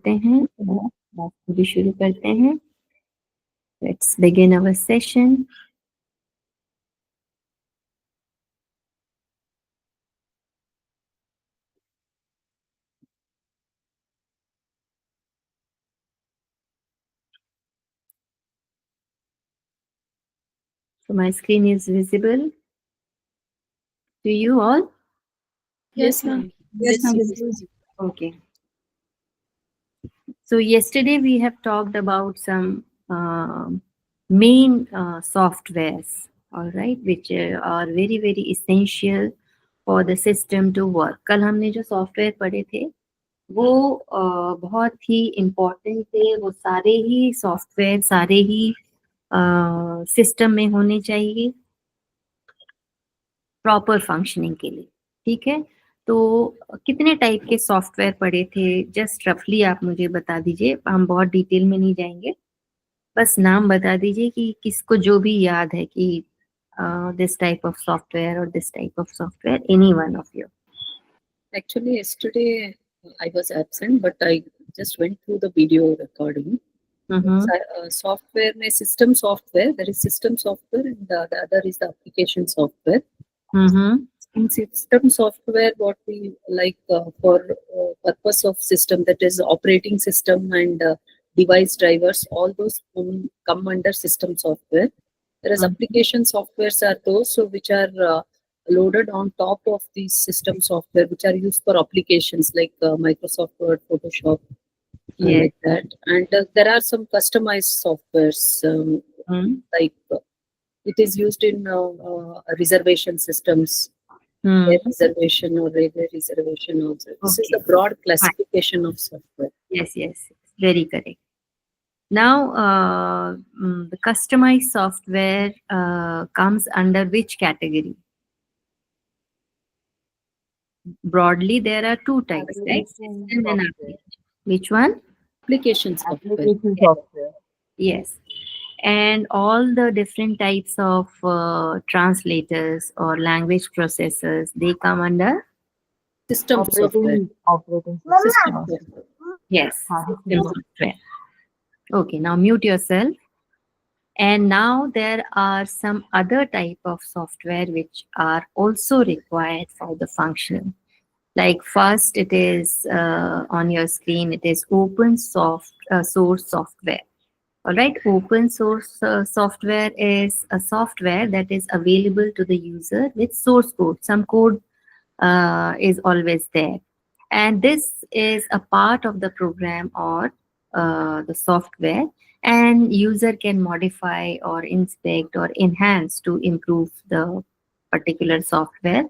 करते हैं, क्लास को भी शुरू करते हैं. Let's begin our session. So my screen is visible to you all? Yes, ma'am. Yes, ma'am. Okay. So yesterday we have talked about some main softwares, all right, which are very very essential for the system to work. कल हमने जो software पढ़े थे वो बहुत ही important थे. वो सारे ही सॉफ्टवेयर सारे ही सिस्टम में होने चाहिए प्रॉपर फंक्शनिंग के लिए. ठीक है, तो कितने टाइप के सॉफ्टवेयर पढ़े थे, जस्ट रफली आप मुझे बता दीजिए. हम बहुत डिटेल में नहीं जाएंगे, बस नाम बता दीजिए कि किसको जो भी याद है कि दिस टाइप ऑफ सॉफ्टवेयर और this type of software, any one of you. Actually, yesterday I was absent, but I just went through the video recording. Software, system software. There is system software, and the other is the application software. In system software, what we like for purpose of system, that is operating system and device drivers, all those come under system software. Whereas application softwares are those which are loaded on top of these system software, which are used for applications like Microsoft Word, Photoshop, like that. And there are some customized softwares like it is used in reservation systems, air reservation or railway reservation also. This is the broad classification of software. Yes, very correct. Now, the customized software comes under which category? Broadly, there are two types, right? System and application. Which one? Application software. Yes. And all the different types of translators or language processors, they come under system software. Operating System software. Yes, system software. Okay, now mute yourself. And now there are some other type of software which are also required for the function. Like first, it is on your screen, it is open source software. All right, open source software is a software that is available to the user with source code. Some code is always there. And this is a part of the program or the software, and user can modify or inspect or enhance to improve the particular software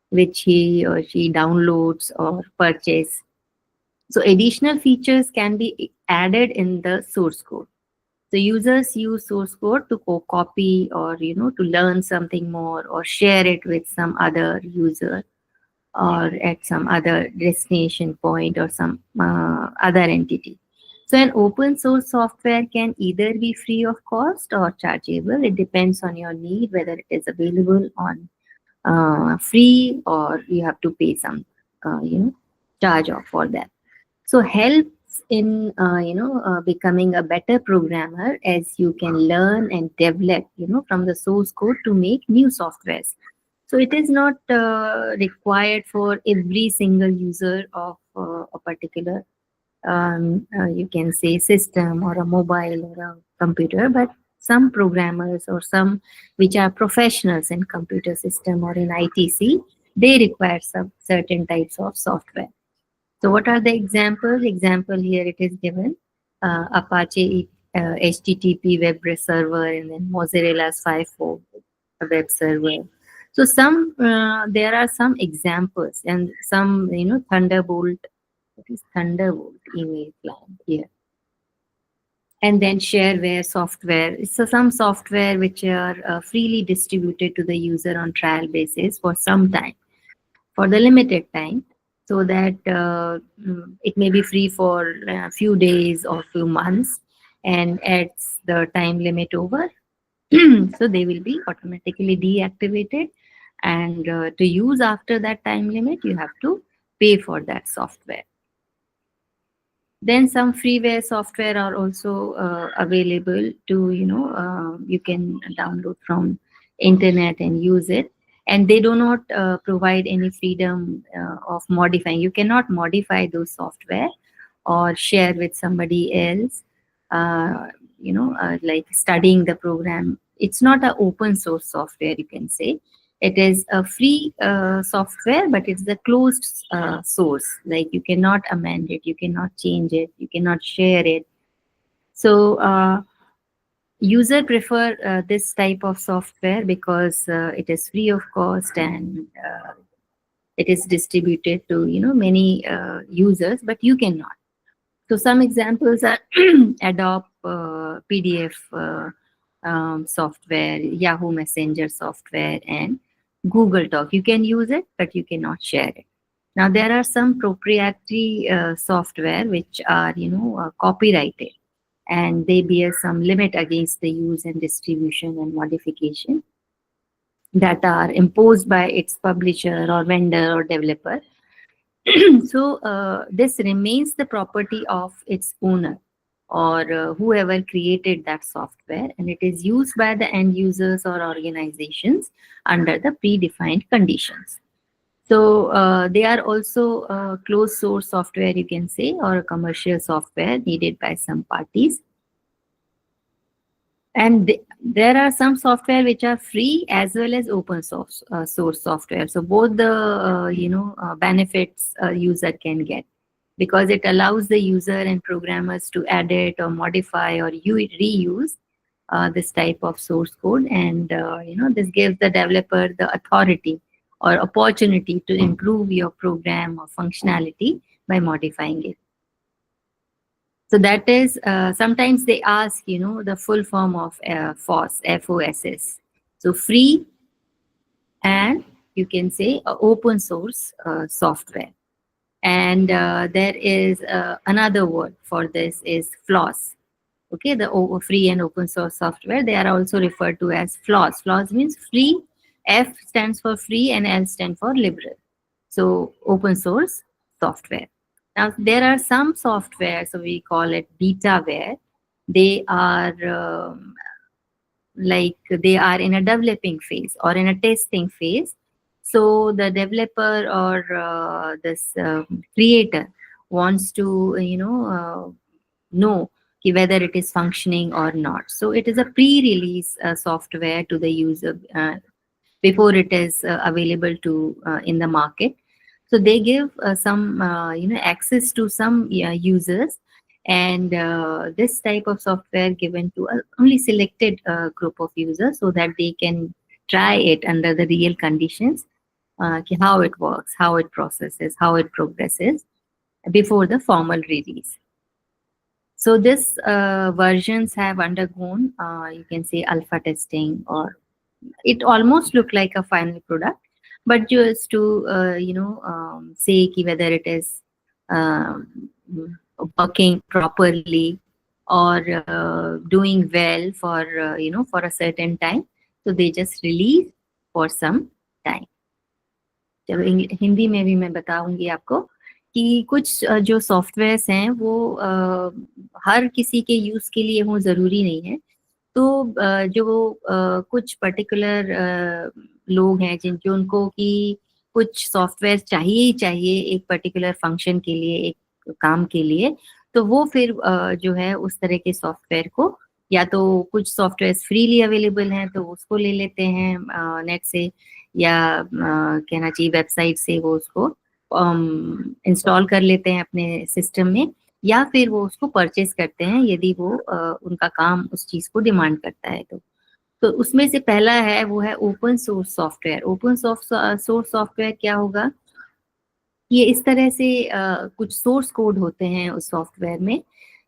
which he or she downloads or purchase. So additional features can be added in the source code. So users use source code to copy or to learn something more or share it with some other user or at some other destination point or some other entity. So an open source software can either be free of cost or chargeable. It depends on your need, whether it is available on free or you have to pay some charge off for that. So helps in becoming a better programmer, as you can learn and develop from the source code to make new softwares. So it is not required for every single user of a particular you can say system or a mobile or a computer, but some programmers or some which are professionals in computer system or in ITC, they require some certain types of software. So what are the examples? Example here it is given, Apache HTTP web server, and then Mozilla's Firefox web server. So some there are some examples and some Thunderbolt. What is Thunderbolt email client here? And then shareware software. So some software which are freely distributed to the user on trial basis for some time, for the limited time, so that it may be free for a few days or few months, and as the time limit over, so they will be automatically deactivated, and to use after that time limit, you have to pay for that software. Then some freeware software are also available to, you can download from internet and use it. And they do not provide any freedom of modifying. You cannot modify those software or share with somebody else, uh, like studying the program. It's not an open source software, you can say. It is a free software, but it's the closed source. Like you cannot amend it, you cannot change it, you cannot share it. So user prefer this type of software because it is free of cost, and it is distributed to many users, but you cannot. So some examples are Adobe PDF software, Yahoo Messenger software, and Google Talk. You can use it, but you cannot share it. Now there are some proprietary software which are copyrighted, and they bear some limit against the use and distribution and modification that are imposed by its publisher or vendor or developer. So this remains the property of its owner, or whoever created that software, and it is used by the end users or organizations under the predefined conditions. So they are also closed source software, you can say, or commercial software needed by some parties. And there are some software which are free as well as open source software. So both the benefits a user can get, because it allows the user and programmers to edit or modify or reuse this type of source code, and this gives the developer the authority or opportunity to improve your program or functionality by modifying it. So that is, sometimes they ask, the full form of FOSS, FOSS. So free, and you can say open source software. And there is another word for this is FLOSS. Okay, the free and open source software, they are also referred to as FLOSS. FLOSS means free, F stands for free, and L stands for liberal. So open source software. Now, there are some software, so we call it betaware. They are they are in a developing phase or in a testing phase. So the developer or this creator wants to, know whether it is functioning or not. So it is a pre-release software to the user before it is available to in the market. So they give some access to some users, and this type of software given to only selected group of users, so that they can try it under the real conditions, how it works, how it processes, how it progresses before the formal release. So this versions have undergone, you can say, alpha testing, or it almost look like a final product, but just to say whether it is working properly or doing well for for a certain time, so they just release for some time. चलो हिंदी में भी मैं बताऊंगी आपको कि कुछ जो softwares हैं वो हर किसी के यूज के लिए हो जरूरी नहीं है। तो जो कुछ पर्टिकुलर लोग हैं जो उनको कि कुछ सॉफ्टवेयर चाहिए ही चाहिए एक पर्टिकुलर फंक्शन के लिए, एक काम के लिए, तो वो फिर जो है उस तरह के सॉफ्टवेयर को, या तो कुछ सॉफ्टवेयर फ्रीली अवेलेबल हैं तो उसको ले लेते हैं नेट से, या कहना चाहिए वेबसाइट से वो उसको इंस्टॉल कर लेते हैं अपने सिस्टम में, या फिर वो उसको परचेज करते हैं यदि वो उनका काम उस चीज को डिमांड करता है। तो उसमें से पहला है वो है open source software. Open source software क्या होगा, ये इस तरह से कुछ सोर्स कोड होते हैं उस सॉफ्टवेयर में,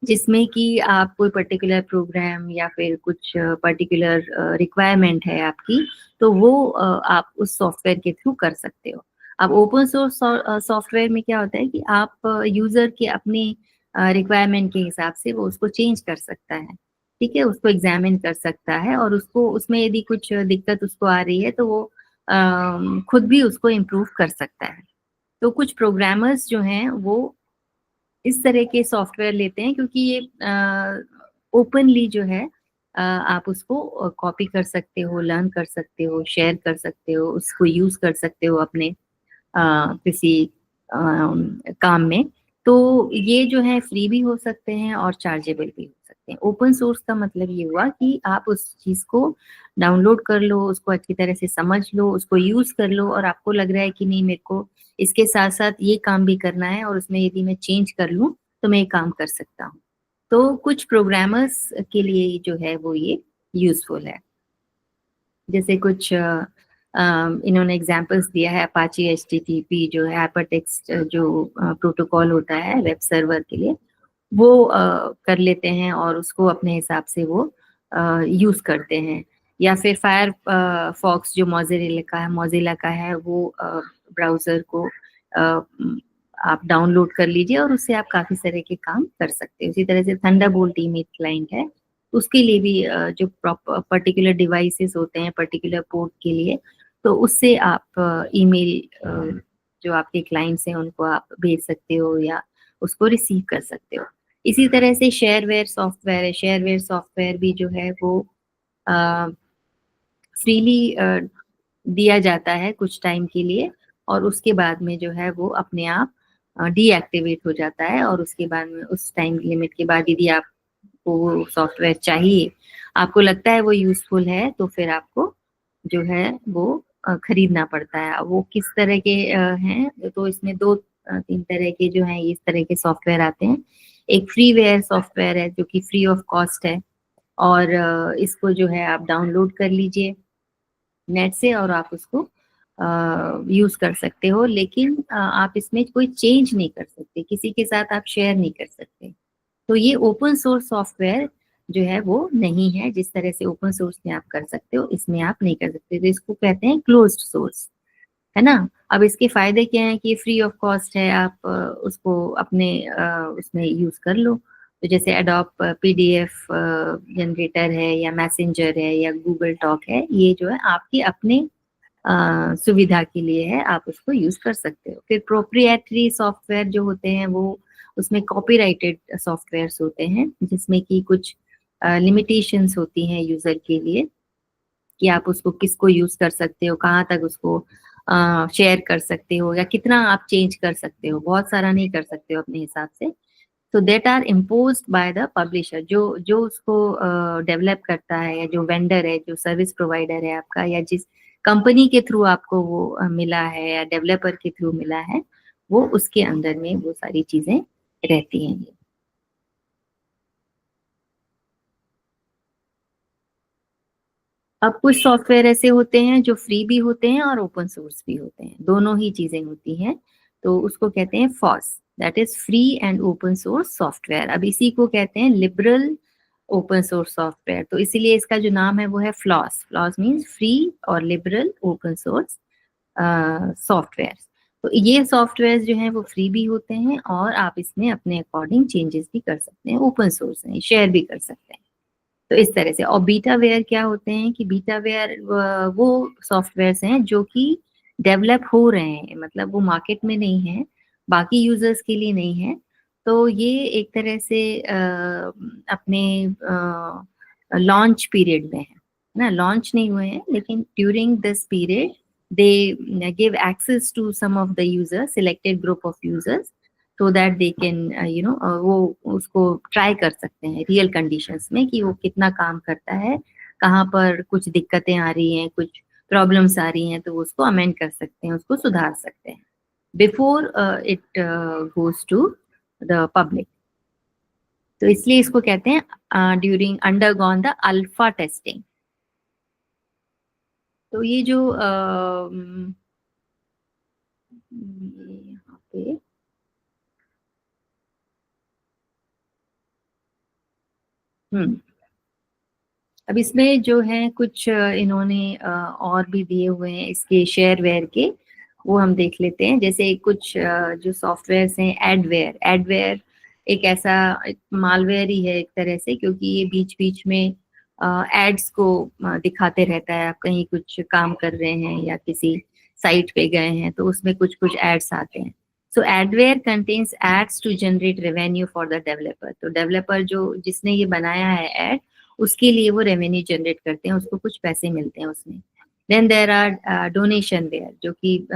जिसमें कि आप कोई पर्टिकुलर प्रोग्राम या फिर कुछ पर्टिकुलर रिक्वायरमेंट है आपकी, तो वो आप उस सॉफ्टवेयर के थ्रू कर सकते हो। अब ओपन सोर्स सॉफ्टवेयर में क्या होता है कि आप यूजर के अपने रिक्वायरमेंट के हिसाब से वो उसको चेंज कर सकता है, ठीक है, उसको एग्जामिन कर सकता है, और उसको उसमें यदि कुछ दिक्कत उसको आ रही है तो वो खुद भी उसको इम्प्रूव कर सकता है। तो कुछ प्रोग्रामर्स जो हैं वो इस तरह के सॉफ्टवेयर लेते हैं, क्योंकि ये ओपनली जो है आप उसको कॉपी कर सकते हो, लर्न कर सकते हो, शेयर कर सकते हो, उसको यूज कर सकते हो अपने किसी काम में। तो ये जो है फ्री भी हो सकते हैं और चार्जेबल भी हो सकते हैं। ओपन सोर्स का मतलब ये हुआ कि आप उस चीज को डाउनलोड कर लो, उसको अच्छी तरह से समझ लो, उसको यूज कर लो, और आपको लग रहा है कि नहीं, मेरे को इसके साथ साथ ये काम भी करना है, और उसमें यदि मैं चेंज कर लूँ तो मैं ये काम कर सकता हूँ। तो कुछ प्रोग्रामर्स के लिए जो है वो ये यूजफुल है। जैसे कुछ इन्होंने एग्जांपल्स दिया है, अपाची HTTP जो है हाइपरटेक्स्ट जो प्रोटोकॉल होता है वेब सर्वर के लिए, वो कर लेते हैं और उसको अपने हिसाब से वो यूज करते हैं। या फिर फायर फॉक्स जो मोजिला का है वो ब्राउजर को आप डाउनलोड कर लीजिए और उससे आप काफी तरह के काम कर सकते हैं। उसी तरह से थंडरबोल्ट ईमेल क्लाइंट है, उसके लिए भी जो पर्टिकुलर डिवाइसेस होते हैं पर्टिकुलर पोर्ट के लिए, तो उससे आप ईमेल जो आपके क्लाइंट्स हैं उनको आप भेज सकते हो या उसको रिसीव कर सकते हो। इसी तरह से शेयरवेयर सॉफ्टवेयर है। शेयरवेयर सॉफ्टवेयर भी जो है वो फ्रीली दिया जाता है कुछ टाइम के लिए, और उसके बाद में जो है वो अपने आप डीएक्टिवेट हो जाता है, और उसके बाद में उस टाइम लिमिट के बाद यदि आपको वो सॉफ्टवेयर चाहिए, आपको लगता है वो यूजफुल है, तो फिर आपको जो है वो खरीदना पड़ता है। वो किस तरह के हैं, तो इसमें दो तीन तरह के जो हैं इस तरह के सॉफ्टवेयर आते हैं। एक फ्रीवेयर सॉफ्टवेयर है जो कि फ्री ऑफ कॉस्ट है, और इसको जो है आप डाउनलोड कर लीजिए नेट से और आप उसको यूज कर सकते हो, लेकिन आप इसमें कोई चेंज नहीं कर सकते, किसी के साथ आप शेयर नहीं कर सकते। तो ये ओपन सोर्स सॉफ्टवेयर जो है वो नहीं है। जिस तरह से ओपन सोर्स में आप कर सकते हो, इसमें आप नहीं कर सकते, तो इसको कहते हैं क्लोज्ड सोर्स, है ना। अब इसके फायदे क्या हैं कि ये फ्री ऑफ कॉस्ट है, आप उसको अपने उसमें यूज कर लो। तो जैसे एडोब PDF जनरेटर है, या मैसेंजर है, या गूगल टॉक है, ये जो है आपके अपने सुविधा के लिए है, आप उसको यूज कर सकते हो। फिर प्रोप्रिएटरी सॉफ्टवेयर जो होते हैं वो, उसमें कॉपीराइटेड सॉफ्टवेयर्स होते हैं जिसमें कि कुछ लिमिटेशंस होती हैं यूजर के लिए, कि आप उसको किसको यूज कर सकते हो, कहाँ तक उसको शेयर कर सकते हो, या कितना आप चेंज कर सकते हो, बहुत सारा नहीं कर सकते हो अपने हिसाब से। तो that are imposed by the publisher, जो जो उसको डेवलप करता है, या जो वेंडर है, जो सर्विस प्रोवाइडर है आपका, या जिस कंपनी के थ्रू आपको वो मिला है, या डेवलपर के थ्रू मिला है, वो उसके अंदर में वो सारी चीजें रहती हैं। अब कुछ सॉफ्टवेयर ऐसे होते हैं जो फ्री भी होते हैं और ओपन सोर्स भी होते हैं, दोनों ही चीजें होती हैं। तो उसको कहते हैं FOSS, that is free and open source software. अब इसी को कहते हैं लिबरल ओपन सोर्स सॉफ्टवेयर। तो इसीलिए इसका जो नाम है वो है फ्लॉस। फ्लॉस मीन्स फ्री और लिबरल ओपन सोर्स सॉफ्टवेयर। तो ये सॉफ्टवेयर जो हैं वो फ्री भी होते हैं, और आप इसमें अपने अकॉर्डिंग चेंजेस भी कर सकते हैं, ओपन सोर्स है, शेयर भी कर सकते हैं। तो इस तरह से। और बीटावेयर क्या होते हैं कि बीटावेयर वो सॉफ्टवेयर्स हैं जो कि डेवलप हो रहे हैं, मतलब वो मार्केट में नहीं है, बाकी यूजर्स के लिए नहीं है। तो ये एक तरह से अपने लॉन्च पीरियड में है ना, लॉन्च नहीं हुए हैं, लेकिन during this period they give access to some of the users, selected group of users, so that they can वो उसको ट्राई कर सकते हैं रियल कंडीशंस में कि वो कितना काम करता है, कहाँ पर कुछ दिक्कतें आ रही हैं, कुछ प्रॉब्लम्स आ रही हैं, तो वो उसको अमेंड कर सकते हैं, उसको सुधार सकते हैं before it goes to the public. तो इसलिए इसको कहते हैं during undergone the alpha testing. तो ये जो यहाँ पे अब इसमें जो है कुछ इन्होंने और भी दिए हुए हैं इसके शेयरवेयर के, वो हम देख लेते हैं। जैसे कुछ जो सॉफ्टवेयर हैं, एडवेयर। एडवेयर एक ऐसा मालवेयर ही है एक तरह से, क्योंकि ये बीच बीच में एड्स को दिखाते रहता है। आप कहीं कुछ काम कर रहे हैं या किसी साइट पे गए हैं तो उसमें कुछ कुछ एड्स आते हैं। So adware contains ads to generate revenue for the developer. तो developer जो जिसने ये बनाया है ad, उसके लिए वो revenue generate करते हैं, उसको कुछ पैसे मिलते हैं उसमें. Then there are donationware, जो कि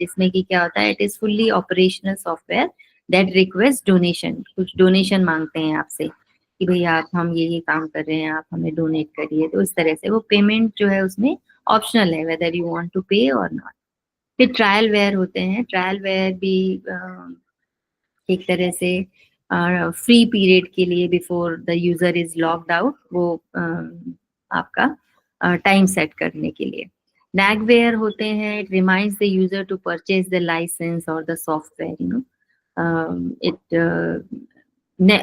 जिसमें कि क्या होता है, it is fully operational software that request donation. कुछ donation मांगते हैं आपसे कि भैया आप हम ये काम कर रहे हैं, आप हमें donate करिए. तो इस तरह से वो payment जो है उसमें optional है, whether you want to pay or not. फिर ट्रायल वेयर होते हैं. ट्रायल वेयर भी एक तरह से फ्री पीरियड के लिए before the user is logged out, वो आपका टाइम सेट करने के लिए. नैगवेयर होते हैं. It reminds the user to purchase the license और the software, you know.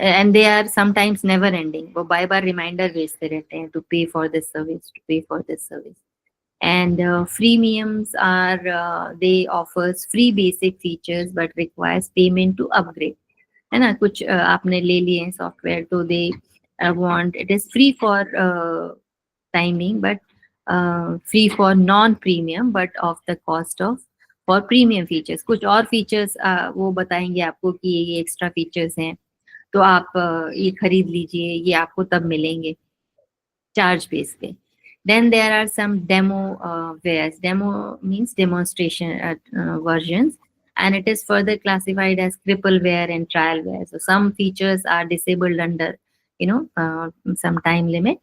And they are sometimes never ending. वो बार बार रिमाइंडर भेजते रहते हैं to pay for this service, to pay for this service. And freemiums are they offers free basic features but requires payment to upgrade. है ना, कुछ आपने ले लिए सॉफ्टवेयर तो दे want it is free for timing but free for non premium but of the cost of for premium features. कुछ और features वो बताएंगे आपको कि ये एक्स्ट्रा फीचर्स हैं तो आप ये खरीद लीजिए, ये आपको तब मिलेंगे चार्ज बेस पे. Then there are some demo wares. Demo means demonstration versions, and it is further classified as crippleware and trialware. So some features are disabled under, you know, some time limit.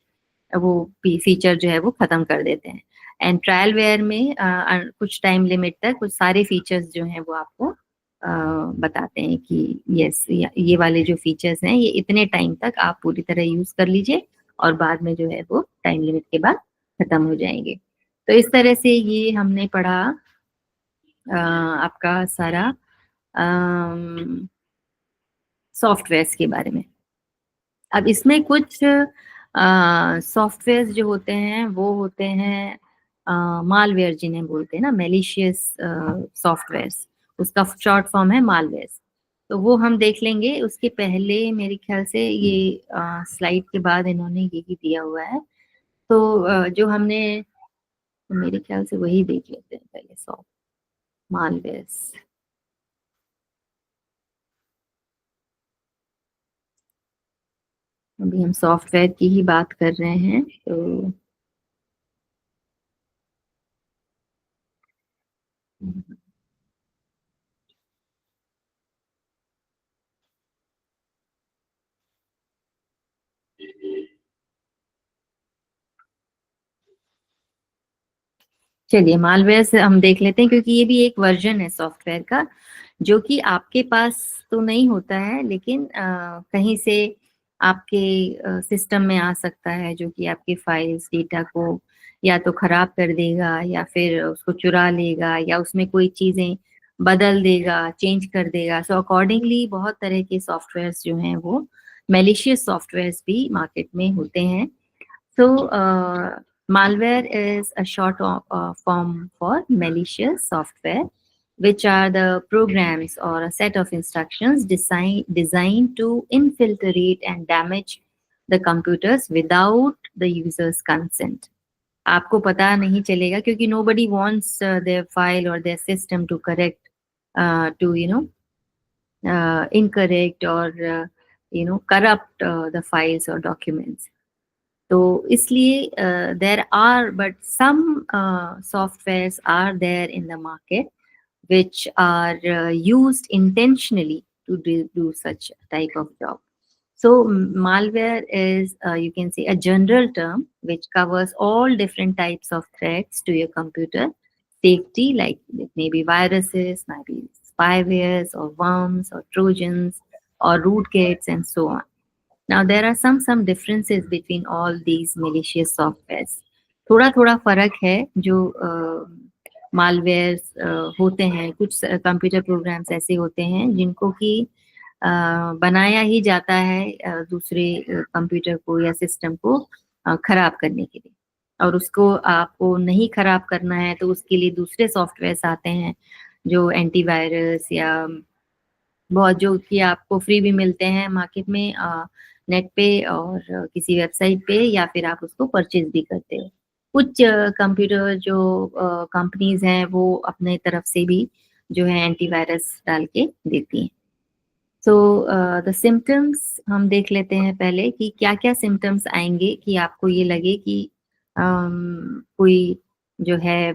वो feature जो है वो खत्म कर देते हैं. And trial where में कुछ टाइम लिमिट तक कुछ सारे फीचर्स जो हैं वो आपको बताते हैं कि यस ये वाले जो फीचर्स हैं ये इतने टाइम तक आप पूरी तरह यूज कर लीजिए और बाद में जो है वो टाइम लिमिट के बाद खत्म हो जाएंगे. तो इस तरह से ये हमने पढ़ा आपका सारा सॉफ्टवेयर्स के बारे में. अब इसमें कुछ सॉफ्टवेयर्स जो होते हैं वो होते हैं मालवेयर, जिन्हें बोलते हैं ना मेलिशियस सॉफ्टवेयर्स. उसका शॉर्ट फॉर्म है मालवेयर्स. तो वो हम देख लेंगे. उसके पहले मेरे ख्याल से ये स्लाइड के बाद इन्होंने यही दिया हुआ है. तो जो हमने मेरे ख्याल से वही देख लेते हैं पहले. Soft malwares. अभी हम सॉफ्टवेयर की ही बात कर रहे हैं. तो चलिए मालवेयर से हम देख लेते हैं, क्योंकि ये भी एक वर्जन है सॉफ्टवेयर का जो कि आपके पास तो नहीं होता है लेकिन कहीं से आपके सिस्टम में आ सकता है, जो कि आपके फाइल्स डेटा को या तो खराब कर देगा या फिर उसको चुरा लेगा या उसमें कोई चीजें बदल देगा, चेंज कर देगा. सो अकॉर्डिंगली बहुत तरह के सॉफ्टवेयर्स जो हैं वो मैलिशियस सॉफ्टवेयर्स भी मार्केट में होते हैं. So, malware is a short form for malicious software, which are the programs or a set of instructions designed to infiltrate and damage the computers without the user's consent. आपको पता नहीं चलेगा क्योंकि nobody wants their file or their system to correct, to incorrect or corrupt the files or documents. तो इसलिए there are but some softwares are there in the market which are used intentionally to do such type of job. So malware is you can say a general term which covers all different types of threats to your computer safety, like it may be viruses, might be spywares or worms or trojans or rootkits and so on. Now there are some differences between all these malicious softwares. थोड़ा फर्क है जो malwares होते हैं. कुछ computer programs ऐसे होते हैं जिनको कि बनाया ही जाता है दूसरे कंप्यूटर को या सिस्टम को खराब करने के लिए, और उसको आपको नहीं खराब करना है तो उसके लिए दूसरे सॉफ्टवेयर्स आते हैं जो एंटीवायरस या बहुत जो कि आपको फ्री भी मिलते हैं मार्केट में नेट पे और किसी वेबसाइट पे, या फिर आप उसको परचेज भी करते हो. कुछ कंप्यूटर जो कंपनीज हैं वो अपने तरफ से भी जो है एंटीवायरस डाल के देती हैं। सो द सिम्टम्स हम देख लेते हैं पहले कि क्या क्या सिम्टम्स आएंगे कि आपको ये लगे कि कोई जो है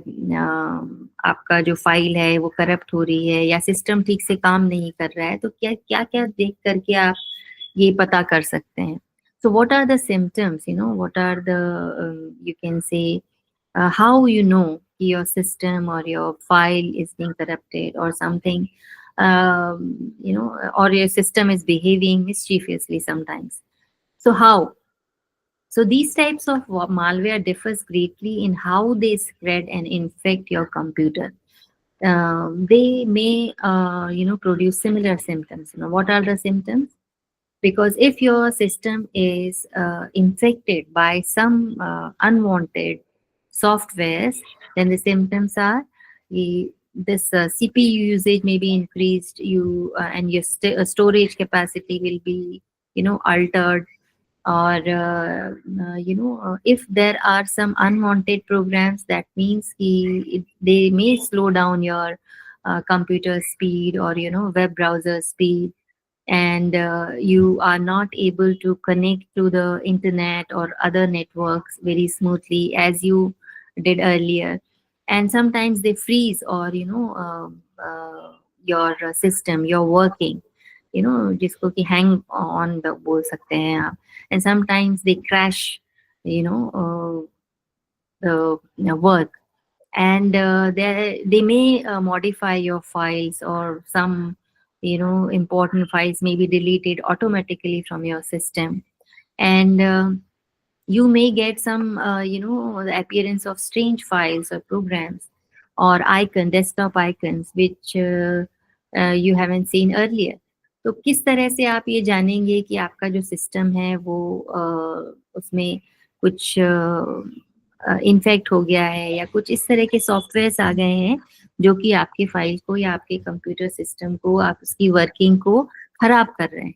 आपका जो फाइल है वो करप्ट हो रही है या सिस्टम ठीक से काम नहीं कर रहा है, तो क्या क्या क्या देख करके आप ये पता कर सकते हैं. So what are the symptoms, what are the, you can say, how you know your system or your file is being corrupted or something, or your system is behaving mischievously sometimes. So how? So these types of malware differs greatly in how they spread and infect your computer. They may, produce similar symptoms. What are the symptoms? Because if your system is infected by some unwanted softwares, then the symptoms are this CPU usage may be increased, and your storage capacity will be, altered, or if there are some unwanted programs, that means they may slow down your computer speed, or web browser speed, and you are not able to connect to the internet or other networks very smoothly as you did earlier. And sometimes they freeze, or your system, your working, जिसको कि hang on बोल सकते हैं आप. And sometimes they crash, the work, and they may modify your files, or some important files may be deleted automatically from your system. And you may get some the appearance of strange files or programs or desktop icons which you haven't seen earlier. तो किस तरह से आप ये जानेंगे कि आपका जो सिस्टम है वो उसमें कुछ इन्फेक्ट हो गया है, या कुछ इस तरह के सॉफ्टवेयर्स आ गए हैं जो कि आपके फाइल को या आपके कंप्यूटर सिस्टम को, आप उसकी वर्किंग को खराब कर रहे हैं.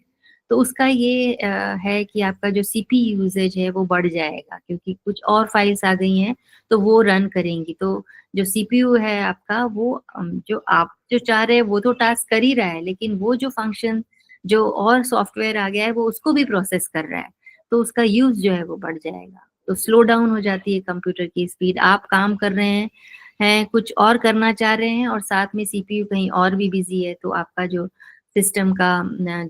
तो उसका ये है कि आपका जो सीपीयू यूजेज है वो बढ़ जाएगा, क्योंकि कुछ और फाइल्स आ गई हैं तो वो रन करेंगी. तो जो सीपीयू है आपका, वो जो आप जो चाह रहे हैं वो तो टास्क कर ही रहा है, लेकिन वो जो फंक्शन जो और सॉफ्टवेयर आ गया है वो उसको भी प्रोसेस कर रहा है, तो उसका यूज जो है वो बढ़ जाएगा. तो स्लो डाउन हो जाती है कंप्यूटर की स्पीड. आप काम कर रहे हैं कुछ और करना चाह रहे हैं, और साथ में सीपीयू कहीं और भी बिजी है, तो आपका जो सिस्टम का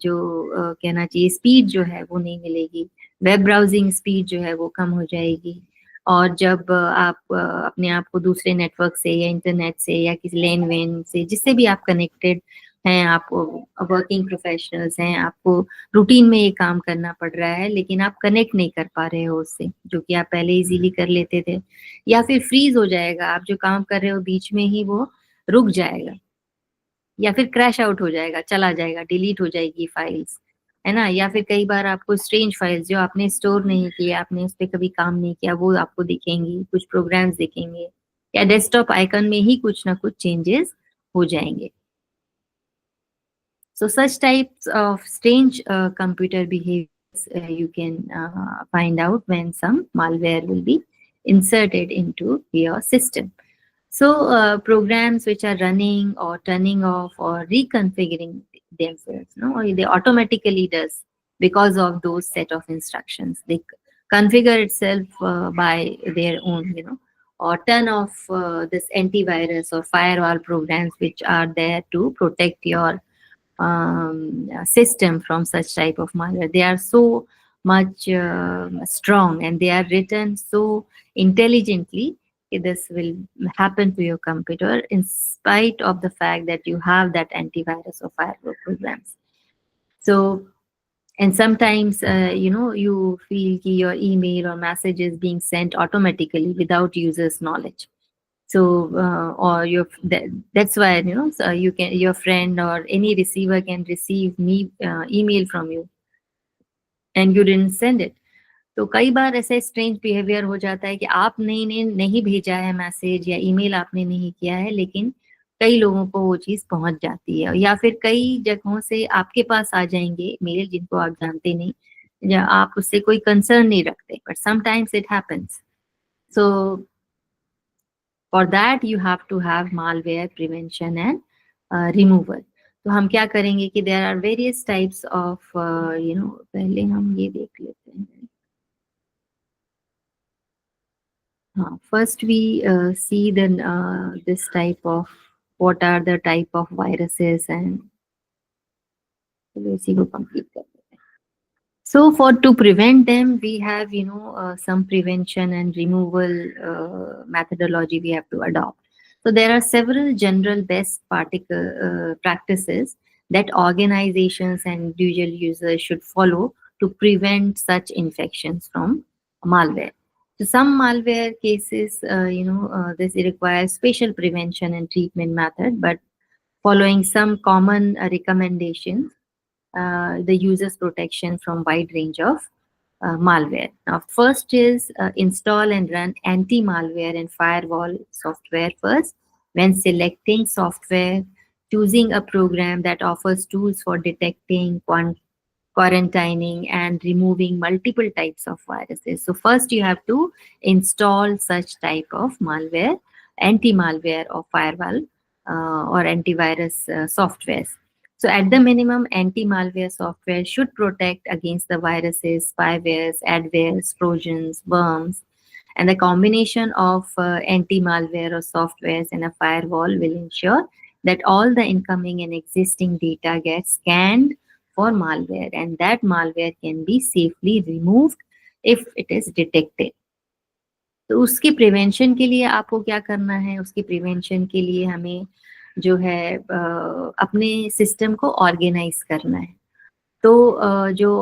जो कहना चाहिए स्पीड जो है वो नहीं मिलेगी. वेब ब्राउजिंग स्पीड जो है वो कम हो जाएगी. और जब आप अपने आप को दूसरे नेटवर्क से या इंटरनेट से या किसी लैन वैन से, जिससे भी आप कनेक्टेड हैं, आप वर्किंग प्रोफेशनल्स हैं, आपको रूटीन में ये काम करना पड़ रहा है, लेकिन आप कनेक्ट नहीं कर पा रहे हो उससे, जो कि आप पहले इजीली कर लेते थे. या फिर फ्रीज हो जाएगा, आप जो काम कर रहे हो बीच में ही वो रुक जाएगा, या फिर क्रैश आउट हो जाएगा, चला जाएगा, डिलीट हो जाएगी फाइल्स, है ना. या फिर कई बार आपको स्ट्रेंज फाइल्स जो आपने स्टोर नहीं किया, आपने उस पर कभी काम नहीं किया, वो आपको दिखेंगी, कुछ प्रोग्राम्स दिखेंगे, या डेस्कटॉप आइकन में ही कुछ ना कुछ चेंजेस हो जाएंगे. So such types of strange computer behaviors you can find out when some malware will be inserted into your system. So programs which are running or turning off or reconfiguring themselves, they automatically does because of those set of instructions. They configure itself by their own, or turn off this antivirus or firewall programs which are there to protect your system from such type of malware. They are so much strong, and they are written so intelligently. This will happen to your computer in spite of the fact that you have that antivirus or firewall programs. So, and sometimes you feel your email or message is being sent automatically without user's knowledge. So or that's why so you can, your friend or any receiver can receive email from you and you didn't send it. तो कई बार ऐसे strange behaviour हो जाता है कि आपने नहीं भेजा है मैसेज या ईमेल आपने नहीं किया है, लेकिन कई लोगों को वो चीज पहुंच जाती है, या फिर कई जगहों से आपके पास आ जाएंगे मेल जिनको आप जानते नहीं, या आप उससे कोई कंसर्न नहीं रखते, but sometimes it happens. So for that you have to have malware prevention and removal. तो हम क्या करेंगे कि there are various types of पहले हम ये देख लेते हैं। हाँ, first we see the this type of what are the type of viruses and चलो इसी को कंप्लीट कर देते हैं। So to prevent them, we have some prevention and removal methodology we have to adopt. So there are several general best practices that organizations and individual users should follow to prevent such infections from malware. So some malware cases, this requires special prevention and treatment method, but following some common recommendations, the user's protection from wide range of malware. Now, first is install and run anti-malware and firewall software first. When selecting software, choosing a program that offers tools for detecting, quarantining, and removing multiple types of viruses. So first you have to install such type of malware, anti-malware or firewall or antivirus softwares. So at the minimum, anti-malware software should protect against the viruses, spywares, adwares, trojans, worms, and the combination of anti-malware or softwares and a firewall will ensure that all the incoming and existing data gets scanned for malware, and that malware can be safely removed if it is detected. तो उसके prevention के लिए आपको क्या करना है? उसकी prevention के लिए हमें जो है अपने सिस्टम को ऑर्गेनाइज करना है। तो जो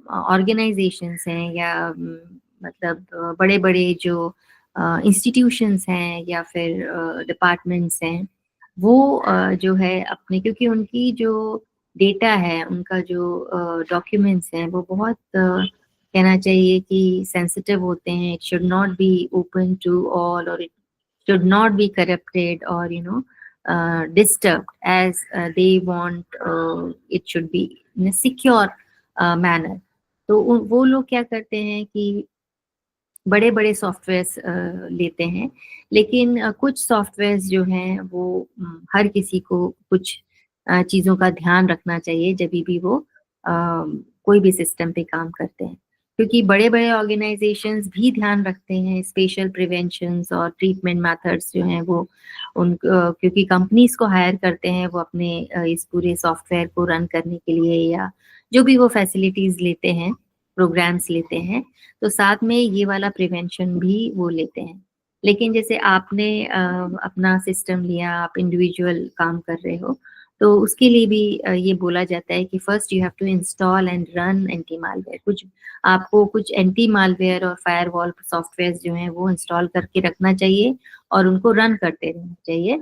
ऑर्गेनाइजेशंस हैं या मतलब बड़े-बड़े जो इंस्टीट्यूशंस हैं या फिर डिपार्टमेंट्स हैं, वो जो है अपने, क्योंकि उनकी जो डेटा है, उनका जो डॉक्यूमेंट्स हैं, वो बहुत कहना चाहिए कि सेंसिटिव होते हैं. It should not be open to all और it should not be corrupted or disturbed as they want it should be in a secure manner. तो वो लोग क्या करते हैं कि बड़े बड़े सॉफ्टवेयर्स लेते हैं, लेकिन कुछ सॉफ्टवेयर्स जो हैं वो हर किसी को कुछ चीज़ों का ध्यान रखना चाहिए जब भी वो कोई भी सिस्टम पे काम करते हैं, क्योंकि बड़े-बड़े ऑर्गेनाइजेशंस भी ध्यान रखते हैं स्पेशल प्रिवेंशंस और ट्रीटमेंट मेथड्स जो हैं वो क्योंकि कंपनीज को हायर करते हैं वो अपने इस पूरे सॉफ्टवेयर को रन करने के लिए या जो भी वो फैसिलिटीज लेते हैं, प्रोग्राम्स लेते हैं, तो साथ में ये वाला प्रिवेंशन भी वो लेते हैं. लेकिन जैसे आपने अपना सिस्टम लिया, आप इंडिविजुअल काम कर रहे हो, तो उसके लिए भी ये बोला जाता है कि first you have to install and run anti malware. आपको कुछ एंटी मालवेयर और फायरवॉल सॉफ्टवेयर जो हैं वो इंस्टॉल करके रखना चाहिए और उनको रन करते रहना चाहिए.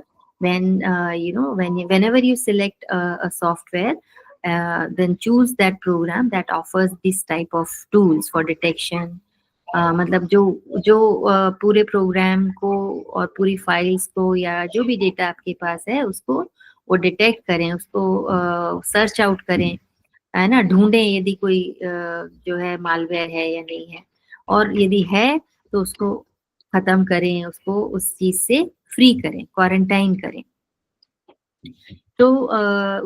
Whenever you select a software, then choose that program that offers this type of tools for detection. मतलब जो पूरे प्रोग्राम को और पूरी फाइल्स को या जो भी डेटा आपके पास है उसको वो डिटेक्ट करें, उसको सर्च आउट करें, है ना, ढूंढें यदि कोई जो है मालवेयर है या नहीं है, और यदि है तो उसको खत्म करें, उसको उस चीज से फ्री करें, क्वारंटाइन करें. तो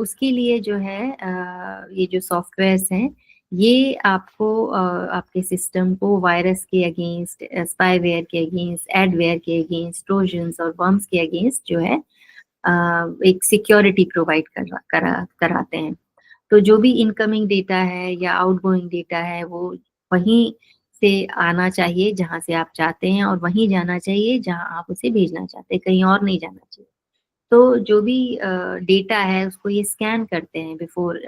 उसके लिए जो है ये जो सॉफ्टवेयर्स हैं ये आपको आपके सिस्टम को वायरस के अगेंस्ट, स्पाईवेयर के अगेंस्ट, एडवेयर के अगेंस्ट, ट्रोजन्स और वर्म्स के अगेंस्ट जो है एक सिक्योरिटी प्रोवाइड कराते हैं. तो जो भी इनकमिंग डेटा है या आउटगोइंग डेटा है वो वहीं से आना चाहिए जहां से आप चाहते हैं, और वहीं जाना चाहिए जहां आप उसे भेजना चाहते हैं, कहीं और नहीं जाना चाहिए. तो जो भी डेटा है उसको ये स्कैन करते हैं बिफोर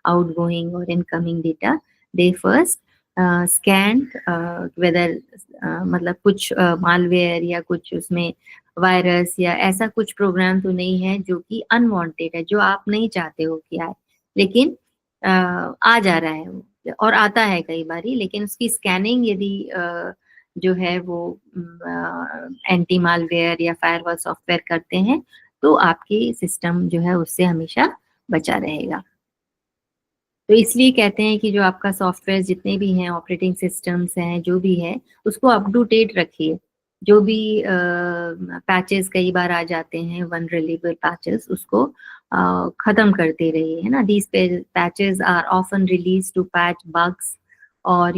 आउटगोइंग और इनकमिंग डेटा. दे फर्स्ट स्कैन वेदर मतलब कुछ मालवेयर या कुछ उसमें वायरस या ऐसा कुछ प्रोग्राम तो नहीं है जो कि अनवांटेड है, जो आप नहीं चाहते हो कि आए, लेकिन आ जा रहा है वो, और आता है कई बारी, लेकिन उसकी स्कैनिंग यदि जो है वो एंटी मालवेयर या फायरवॉल सॉफ्टवेयर करते हैं तो आपकी सिस्टम जो है उससे हमेशा बचा रहेगा. तो इसलिए कहते हैं कि जो आपका सॉफ्टवेयर जितने भी हैं, ऑपरेटिंग सिस्टम्स हैं, जो भी है, उसको अप टू डेट रखिए. जो भी पैचेस कई बार आ जाते हैं, वनरेबल पैचेस, उसको खत्म करते रहिए, है ना. These patches are often released to patch bugs और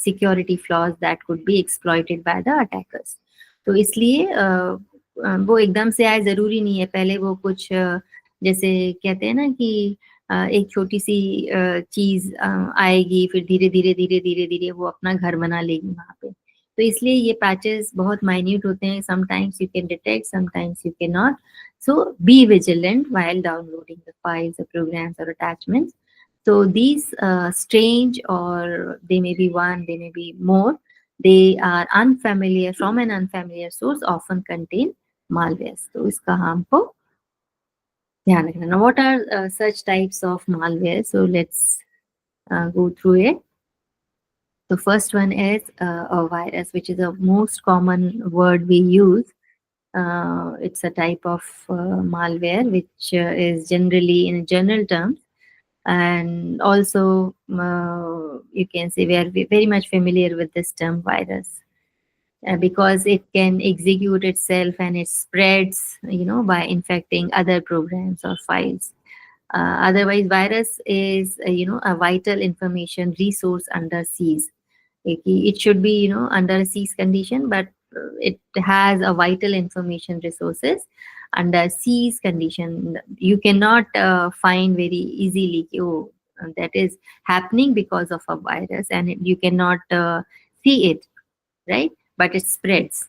security flaws that could be exploited by the attackers. तो इसलिए वो एकदम से आए जरूरी नहीं है. पहले वो कुछ जैसे कहते हैं ना कि एक छोटी सी चीज आएगी, फिर धीरे धीरे धीरे धीरे धीरे वो अपना घर बना लेगी वहां पे. तो इसलिए ये पैचेस बहुत माइन्यूट होते हैं. Sometimes you can detect, sometimes you can not. So be vigilant while downloading the files, the programs, or attachments. So these strange, or they may be one, they may be more, they are unfamiliar, from an unfamiliar source, often contain malwares. तो इसका हमको ध्यान रखना. Now, what are such types of malware? So let's go through it. The first one is a virus, which is the most common word we use. It's a type of malware which is generally in general terms, and also you can say we are very much familiar with this term virus because it can execute itself and it spreads, by infecting other programs or files. Otherwise, virus is a vital information resource under siege. It should be under a siege condition, but it has a vital information resources under siege condition. You cannot find very easily that is happening because of a virus, and you cannot see it, right? But it spreads.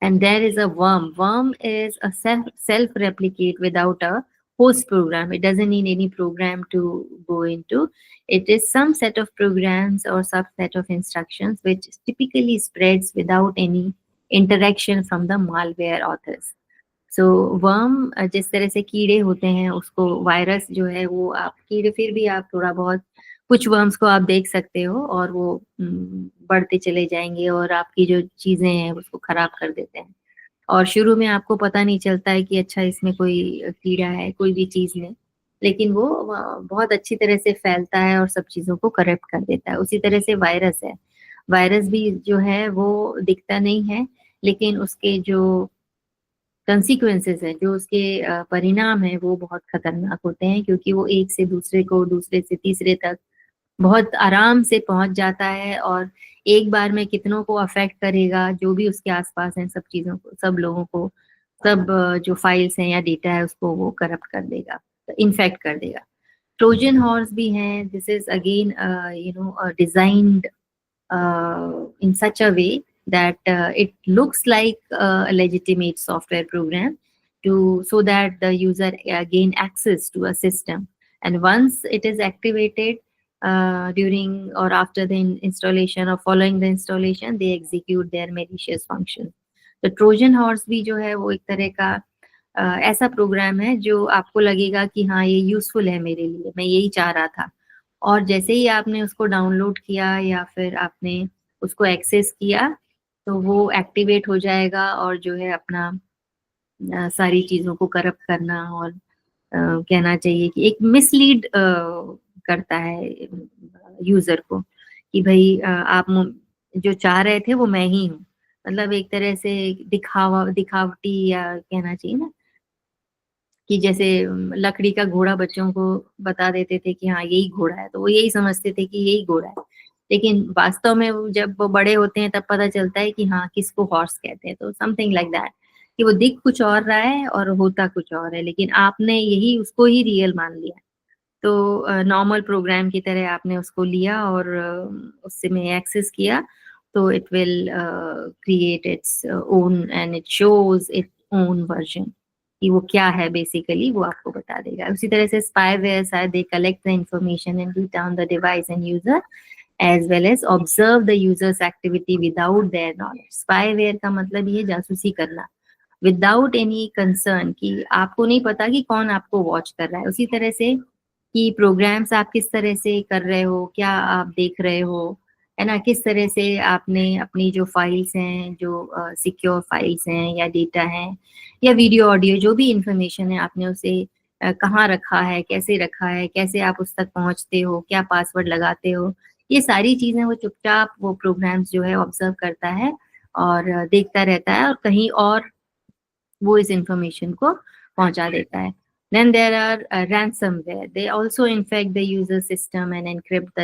And there is a worm is a self replicate without a host program. It doesn't need any program to go into. It is some set of programs or subset of instructions which typically spreads without any interaction from the malware authors. So worm जिस तरह से कीड़े होते हैं, उसको virus जो है वो आप कीड़े फिर भी आप थोड़ा बहुत कुछ वर्म्स को आप देख सकते हो और वो बढ़ते चले जाएंगे और आपकी जो चीजें हैं उसको खराब कर देते हैं. और शुरू में आपको पता नहीं चलता है कि अच्छा इसमें कोई कीड़ा है कोई भी चीज में, लेकिन वो बहुत अच्छी तरह से फैलता है और सब चीजों को करप्ट कर देता है. उसी तरह से वायरस है. वायरस भी जो है वो दिखता नहीं है, लेकिन उसके जो कंसिक्वेंसेस है, जो उसके परिणाम है, वो बहुत खतरनाक होते हैं, क्योंकि वो एक से दूसरे को, दूसरे से तीसरे तक बहुत आराम से पहुंच जाता है और एक बार में कितनों को अफेक्ट करेगा, जो भी उसके आसपास हैं, सब चीजों को, सब लोगों को, सब जो फाइल्स हैं या डेटा है उसको वो करप्ट कर देगा, इन्फेक्ट कर देगा. ट्रोजन हॉर्स भी हैं. This is again designed in such a way that it looks like a legitimate software program so that the user gain access to a system, and once it is activated during or after the installation or following the installation, they execute their malicious functions. तो Trojan horse भी जो है वो एक तरह का ऐसा programme है जो आपको लगेगा कि हाँ ये यूजफुल है मेरे लिए, मैं यही चाह रहा था, और जैसे ही आपने उसको डाउनलोड किया या फिर आपने उसको एक्सेस किया तो वो एक्टिवेट हो जाएगा और जो है अपना सारी चीजों को करप्ट करना और कहना चाहिए कि एक मिसलीड करता है यूजर को कि भाई आप जो चाह रहे थे वो मैं ही हूँ. मतलब एक तरह से दिखावटी या कहना चाहिए ना, कि जैसे लकड़ी का घोड़ा बच्चों को बता देते थे कि हाँ यही घोड़ा है, तो वो यही समझते थे कि यही घोड़ा है, लेकिन वास्तव में जब वो बड़े होते हैं तब पता चलता है कि हाँ किसको हॉर्स कहते हैं. तो समथिंग लाइक दैट, कि वो दिख कुछ और रहा है और होता कुछ और है, लेकिन आपने यही उसको ही रियल मान लिया. तो नॉर्मल प्रोग्राम की तरह आपने उसको लिया और उससे में एक्सेस किया, तो it will create its own and it shows its own version, कि वो क्या है बेसिकली वो आपको बता देगा. उसी तरह से spyware are, they collect the information and read down the device and user as well as observe the user's activity without their knowledge. Spyware का मतलब ये जासूसी करना without any concern, कि आपको नहीं पता कि कौन आपको वॉच कर रहा है. उसी तरह से कि प्रोग्राम्स आप किस तरह से कर रहे हो, क्या आप देख रहे हो, है ना, किस तरह से आपने अपनी जो फाइल्स हैं, जो सिक्योर फाइल्स हैं या डेटा हैं या वीडियो ऑडियो जो भी इंफॉर्मेशन है, आपने उसे कहाँ रखा है, कैसे रखा है, कैसे आप उस तक पहुंचते हो, क्या पासवर्ड लगाते हो, ये सारी चीजें वो चुपचाप वो प्रोग्राम्स जो है ऑब्जर्व करता है और देखता रहता है और कहीं और वो इस इंफॉर्मेशन को पहुंचा देता है. Then there are ransomware. They also infect the user system and encrypt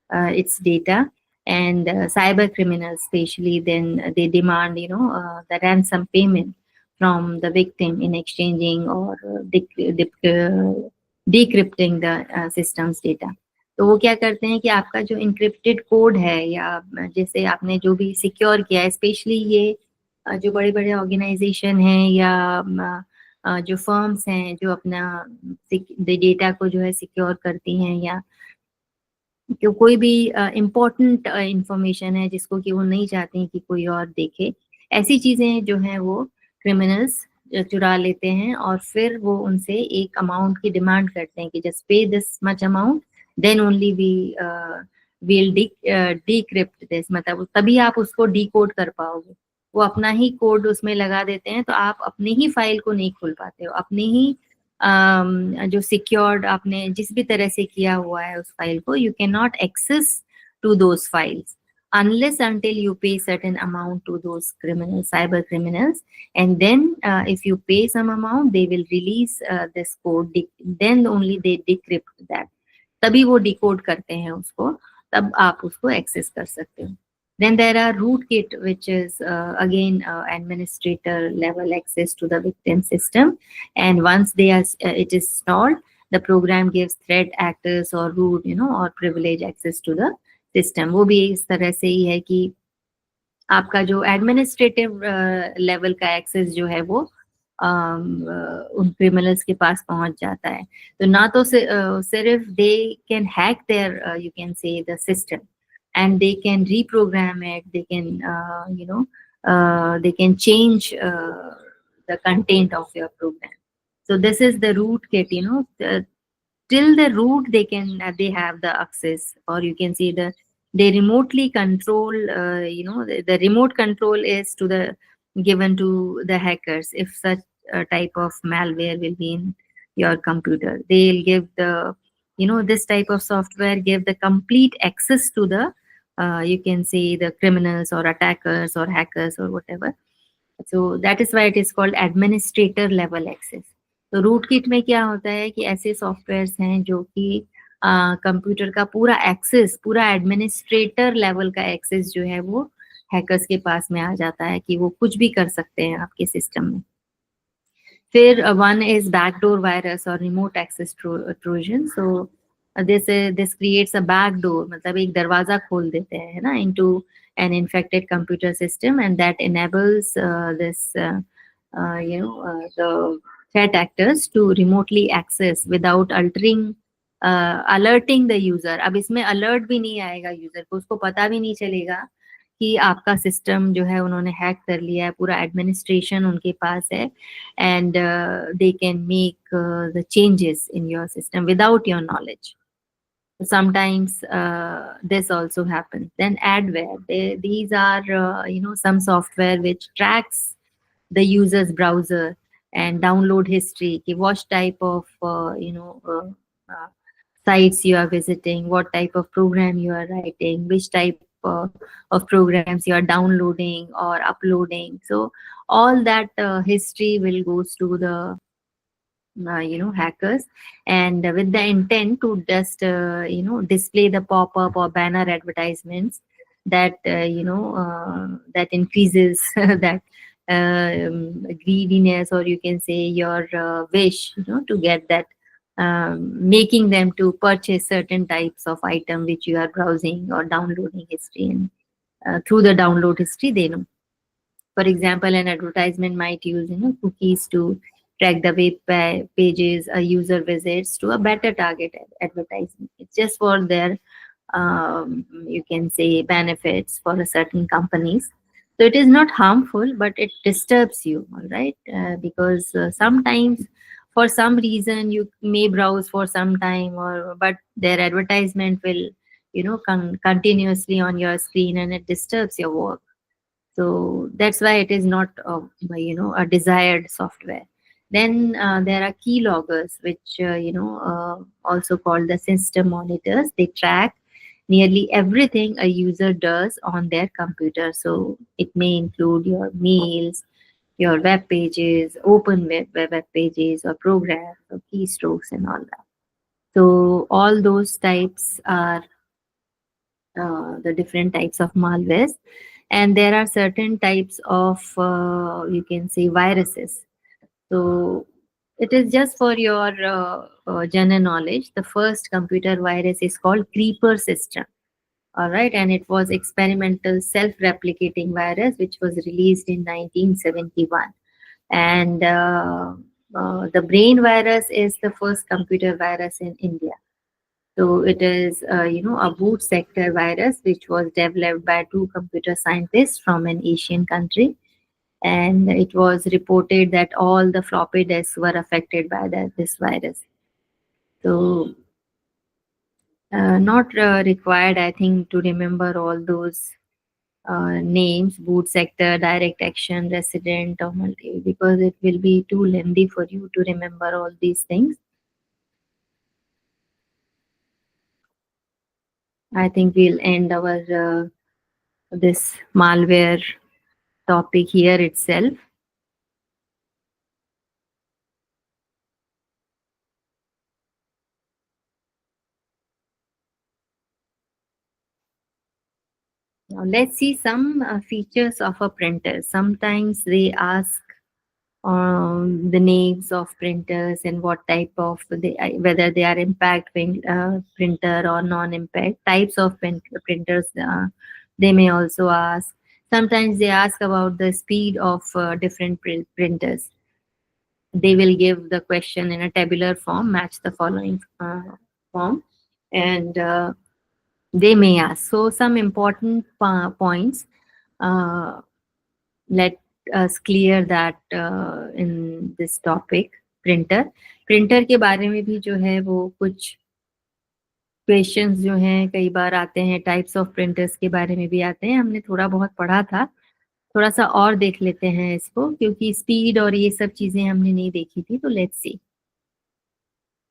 its data. And cyber criminals, especially, then they demand, the ransom payment from the victim in exchanging or decrypting the system's data. तो वो क्या करते हैं कि आपका जो encrypted code है या जैसे आपने जो भी सिक्योर किया है, स्पेशली ये जो बड़े बड़े ऑर्गेनाइजेशन हैं या जो फर्म्स हैं जो अपना डेटा को जो है सिक्योर करती हैं, या कि कोई भी इम्पोर्टेंट इंफॉर्मेशन है जिसको कि वो नहीं चाहते हैं कि कोई और देखे, ऐसी चीजें जो हैं वो क्रिमिनल्स चुरा लेते हैं और फिर वो उनसे एक अमाउंट की डिमांड करते हैं कि just pay this much amount, then only we will decrypt this, मतलब तभी आप उसको डिकोड कर पाओगे. वो अपना ही कोड उसमें लगा देते हैं, तो आप अपनी ही फाइल को नहीं खोल पाते हो, अपनी ही जो सिक्योर्ड आपने जिस भी तरह से किया हुआ है उस फाइल को, you can not access to those files unless until you pay certain amount to those criminals, cyber criminals, and then if you pay some amount, they will release this code, then only they decrypt that. तभी वो decode करते हैं उसको, तब आप उसको access कर सकते हो. Then there are rootkit, which is again administrator level access to the victim system, and once it is installed, the program gives threat actors or root, or privilege access to the system. वो भी इस तरह से ही है कि आपका जो administrative level का एक्सेस जो है वो उन क्रिमिनल्स के पास पहुंच जाता है. तो ना तो सिर्फ they can hack their you can say the system, and they can reprogram it, they can they can change the content of your program. So this is the rootkit, till the root they have the access, or you can see they remotely control, the remote control is given to the hackers. If such a type of malware will be in your computer, they'll give this type of software give the complete access to the you can say the criminals or attackers or hackers or whatever. So that is why it is called administrator level access. तो root kit में क्या होता है कि ऐसे softwares हैं जो कि कंप्यूटर का पूरा एक्सेस, पूरा एडमिनिस्ट्रेटर लेवल का एक्सेस जो है वो हैकर्स के पास में आ जाता है कि वो कुछ भी कर सकते हैं आपके सिस्टम में. फिर वन इज बैकडोर वायरस और remote access trojan. So this creates a backdoor, मतलब एक दरवाजा खोल देते हैं, है ना, into an infected computer system, and that enables the threat actors to remotely access without alerting the user. अब इसमें alert भी नहीं आएगा यूजर को, उसको पता भी नहीं चलेगा कि आपका सिस्टम जो है उन्होंने हैक कर लिया है, पूरा एडमिनिस्ट्रेशन उनके पास है, and they can make the changes in your system without your knowledge. Sometimes this also happens. Then adware, these are some software which tracks the user's browser and download history, ki what type of sites you are visiting, what type of program you are writing, which type of programs you are downloading or uploading. So all that history will goes to the hackers, and with the intent to just display the pop-up or banner advertisements that that increases that greediness, or you can say your wish to get that, making them to purchase certain types of item which you are browsing or downloading history, and through the download history they know. For example, an advertisement might use cookies to track the web pages a user visits to a better target advertisement. It's just for their you can say benefits for a certain companies. So it is not harmful, but it disturbs you, all right? Because sometimes for some reason you may browse for some time, but their advertisement will continuously on your screen, and it disturbs your work. So that's why it is not a desired software. Then there are keyloggers, which also called the system monitors. They track nearly everything a user does on their computer. So it may include your mails, your web pages, open web pages, or programs, or keystrokes, and all that. So all those types are the different types of malwares, and there are certain types of you can say viruses. So it is just for your general knowledge. The first computer virus is called Creeper system. All right, and it was experimental self-replicating virus which was released in 1971. And the brain virus is the first computer virus in India. So it is, a boot sector virus which was developed by two computer scientists from an Asian country, and it was reported that all the floppy disks were affected by this virus. So not required, I think, to remember all those names: boot sector, direct action, resident, or multi, because it will be too lengthy for you to remember all these things. I think we'll end our this malware topic here itself. Now let's see some features of a printer. Sometimes they ask the names of printers and what type of whether they are impact printer or non-impact types of printers. They may also ask. Sometimes they ask about the speed of different printers. They will give the question in a tabular form, match the following form, and they may ask. So some important points. Let us clear that in this topic. Printer के बारे में भी जो है वो कुछ questions जो हैं कई बार आते हैं, टाइप्स ऑफ प्रिंटर्स के बारे में भी आते हैं, हमने थोड़ा बहुत पढ़ा था, थोड़ा सा और देख लेते हैं इसको, क्योंकि स्पीड और ये सब चीजें हमने नहीं देखी थी. तो let's see.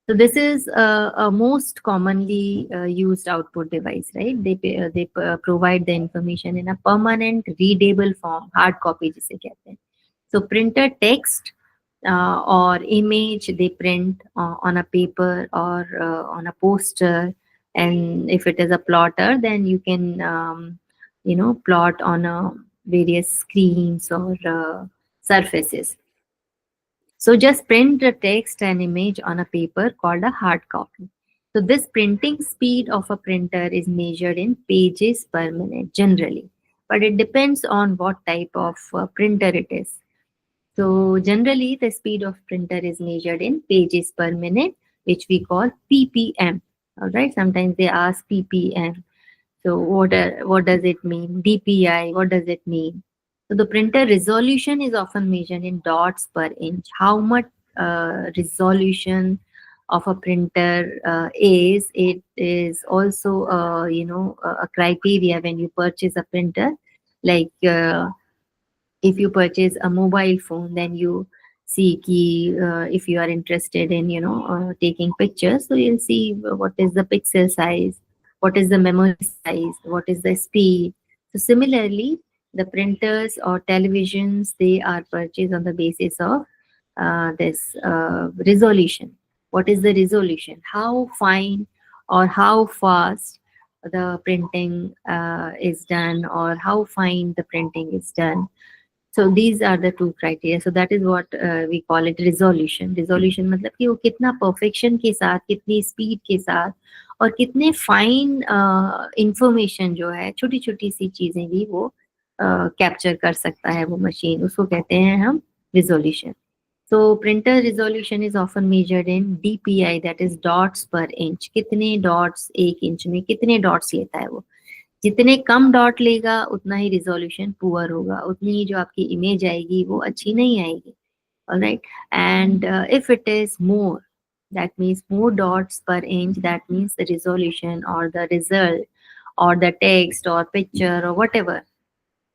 So this is a most commonly used output device, right? They provide the information in a permanent readable form, hard copy जिसे कहते हैं. So printer text or image they print on a paper or on a poster, and if it is a plotter, then you can plot on various screens or surfaces. So just print the text and image on a paper called a hard copy. So this printing speed of a printer is measured in pages per minute generally, but it depends on what type of printer it is. So generally the speed of printer is measured in pages per minute, which we call ppm. All right, sometimes they ask ppm. So what does it mean? DPI, what does it mean? So the printer resolution is often measured in dots per inch. How much resolution of a printer is? It is also a criteria when you purchase a printer. Like if you purchase a mobile phone, then you see if you are interested in taking pictures, so you'll see what is the pixel size, what is the memory size, what is the speed. So similarly, the printers or televisions, they are purchased on the basis of this resolution. What is the resolution? How fine or how fast the printing is done, or how fine the printing is done. So these are the two criteria. So that is what we call it resolution. Resolution मतलब कि वो कितना perfection के साथ, कितनी speed के साथ, और कितने fine information जो है, छोटी छोटी सी चीजें भी वो capture कर सकता है वो machine, उसको कहते हैं हम resolution. So printer resolution is often measured in DPI, that is dots per inch. कितने dots एक इंच में कितने dots लेता है वो. जितने कम डॉट लेगा उतना ही रिजोल्यूशन पुअर होगा, उतनी ही जो आपकी इमेज आएगी वो अच्छी नहीं आएगी. Alright, and if it is more, that means more dots per inch, that means the resolution or the result or the text or picture or whatever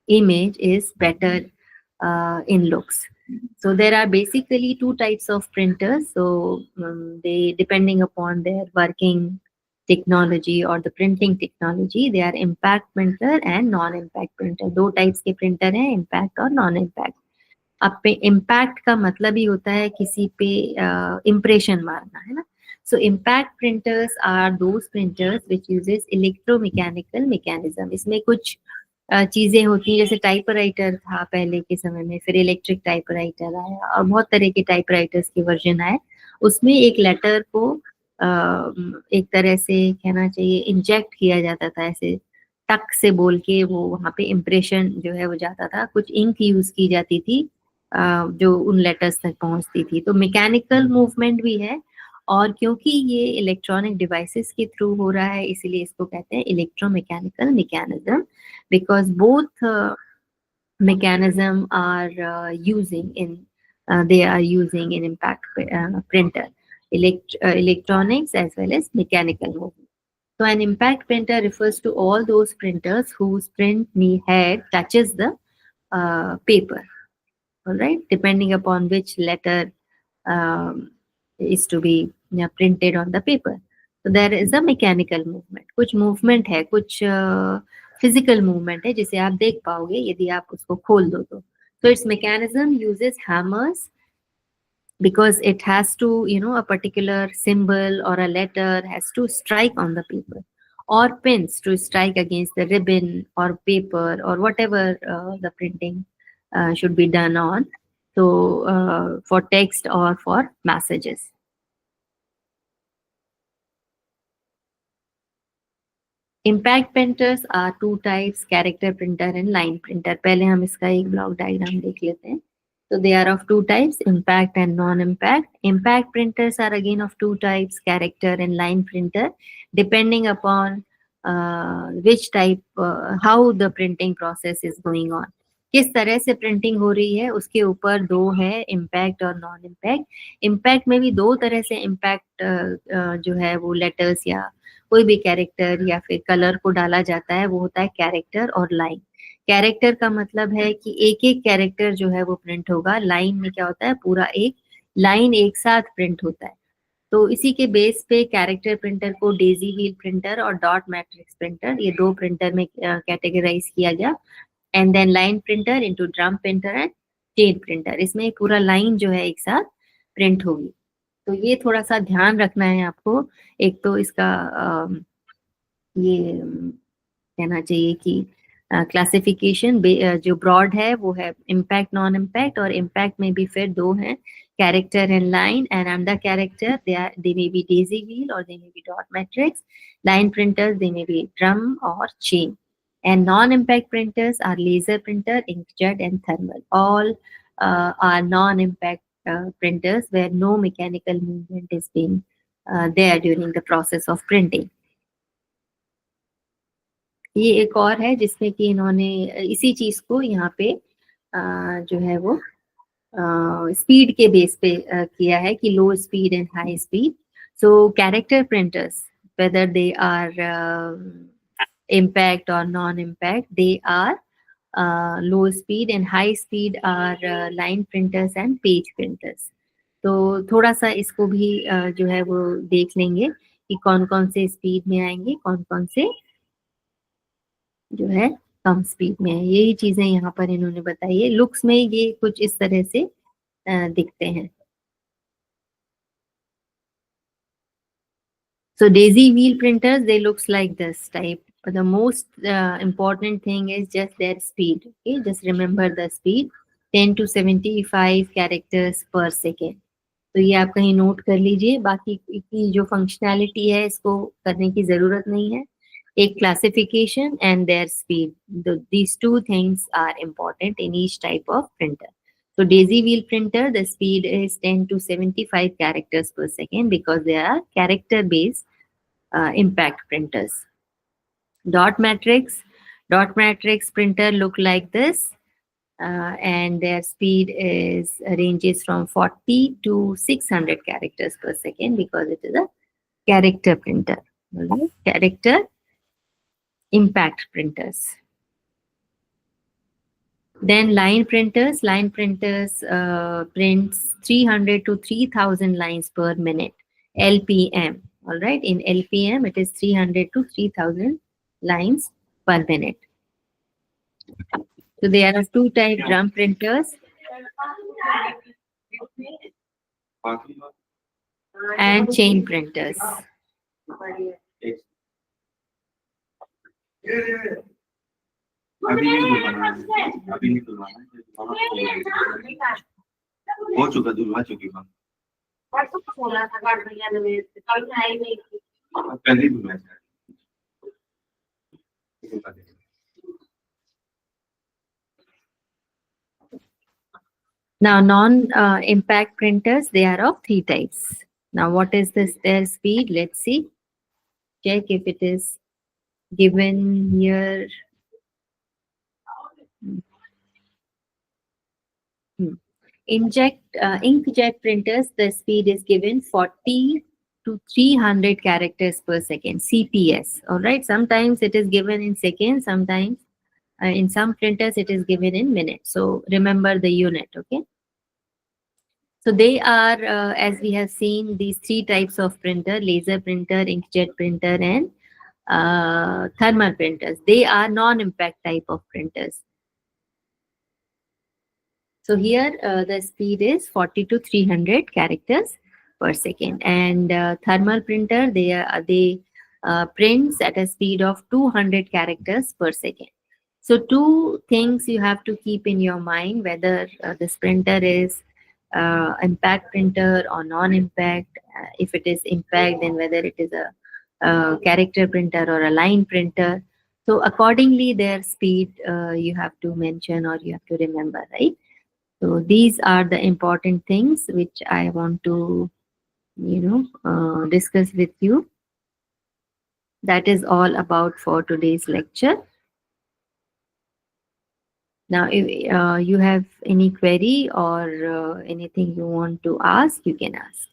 image is better in looks. So there are basically two types of printers. So they, depending upon their working technology or the printing technology, they are impact printer and non-impact printer. दो types के printer हैं, impact और non-impact. अब पे impact का मतलब ही होता है किसी पे impression मारना, है ना. So impact printers are those printers which uses electromechanical mechanism. इसमें कुछ चीजें होती हैं, जैसे टाइपराइटर था पहले के समय में, फिर इलेक्ट्रिक टाइपराइटर आया और बहुत तरह के टाइपराइटर्स के वर्जन आए. उसमें एक लेटर को एक तरह से कहना चाहिए इंजेक्ट किया जाता था, ऐसे टक से बोल के वो वहाँ पे इम्प्रेशन जो है वो जाता था. कुछ इंक यूज की जाती थी जो उन लेटर्स तक पहुंचती थी. तो मैकेनिकल मूवमेंट भी है, और क्योंकि ये इलेक्ट्रॉनिक डिवाइसेस के थ्रू हो रहा है इसीलिए इसको कहते हैं electromechanical mechanism, because both mechanism are they are using in impact printer, electronics as well as mechanical movement. So an impact printer refers to all those printers whose print head touches the paper, all right, depending upon which letter is to be printed on the paper. So there is a mechanical movement, कुछ movement है, कुछ physical movement है जिसे आप देख पाओगे यदि आप उसको खोल दो तो. So its mechanism uses hammers because it has to, a particular symbol or a letter has to strike on the paper, or pins to strike against the ribbon or paper or whatever the printing should be done on. So for text or for messages. Impact printers are two types, character printer and line printer. पहले हम इसका एक block diagram देख लेते हैं. So they are of two types, impact and non-impact. Impact printers are again of two types, character and line printer, depending upon which type, how the printing process is going on. किस तरह से printing हो रही है उसके ऊपर दो है, इम्पैक्ट और नॉन इम्पैक्ट. इम्पैक्ट में भी दो तरह से इम्पैक्ट जो है वो लेटर्स या कोई भी कैरेक्टर या फिर कलर को डाला जाता है, वो होता है कैरेक्टर और लाइन. कैरेक्टर का मतलब है कि एक एक कैरेक्टर जो है वो प्रिंट होगा. लाइन में क्या होता है, पूरा एक लाइन एक साथ प्रिंट होता है. तो इसी के बेस पे कैरेक्टर प्रिंटर को डेजी व्हील प्रिंटर और डॉट मैट्रिक्स प्रिंटर, ये दो प्रिंटर में कैटेगराइज किया गया. And then line printer into drum printer and chain printer. इसमें पूरा लाइन जो है एक साथ प्रिंट होगी. तो ये थोड़ा सा ध्यान रखना है आपको. एक तो इसका ये कहना चाहिए कि क्लासिफिकेशन जो ब्रॉड है वो है इम्पैक्ट, नॉन इम्पैक्ट, और इम्पैक्ट में भी फिर दो हैं, character and line. And under character they may be daisy wheel और they may be dot matrix. Line printers they may be drum और chain. And non-impact printers are laser printer, inkjet and thermal. All are non-impact printers where no mechanical movement is being there during the process of printing. ये एक और है जिसमें कि इन्होंने इसी चीज को यहाँ पे जो है वो स्पीड के बेस पे किया है कि लो speed and high speed. So character printers, whether they are impact or non-impact, they are low speed, and high speed are line printers and page printers. तो थोड़ा सा इसको भी जो है वो देख लेंगे कि कौन कौन से स्पीड में आएंगे, कौन कौन से जो है कम स्पीड में है. यही चीजें यहाँ पर इन्होंने बताई है. लुक्स में ये कुछ इस तरह से दिखते हैं. So daisy wheel printers, they looks like this type. But the most important thing is just their speed. Okay, just remember the speed, 10 to 75 characters per second. तो ये आप कहीं नोट कर लीजिए. बाकी की जो फंक्शनैलिटी है इसको करने की जरूरत नहीं है. एक classification and there speed, these two things are important in each type of printer. So daisy wheel printer, the speed is 10 to 75 characters per second because they are character based impact printers. Dot matrix printer look like this, and their speed ranges from 40 to 600 characters per second because it is a character printer. Right? Character impact printers. Then line printers prints 300 to 3000 lines per minute, LPM. All right. In LPM, it is 300 to 3000 lines per minute. So there are two type drum printers and chain printers. अभी नहीं बुलवाना है, अभी नहीं बुलवाना है, हो चुका दुलवा चुकी बात पहले ही बुलवाया था। Now, non-impact printers, they are of three types. Now, what is this their speed? Let's see. Check if it is given here. Inkjet printers, the speed is given 40 to 300 characters per second, CPS. All right. Sometimes it is given in seconds, sometimes in some printers it is given in minutes. So remember the unit, okay? So they are, as we have seen, these three types of printer: laser printer, inkjet printer, and thermal printers. They are non-impact type of printers. So here the speed is 40 to 300 characters per second, and thermal printer, they prints at a speed of 200 characters per second. So two things you have to keep in your mind, whether this printer is impact printer or non-impact. If it is impact, then whether it is a character printer or a line printer. So accordingly, their speed you have to mention or you have to remember, right? So these are the important things which I want to, discuss with you. That is all about for today's lecture. Now, if you have any query or anything you want to ask, you can ask.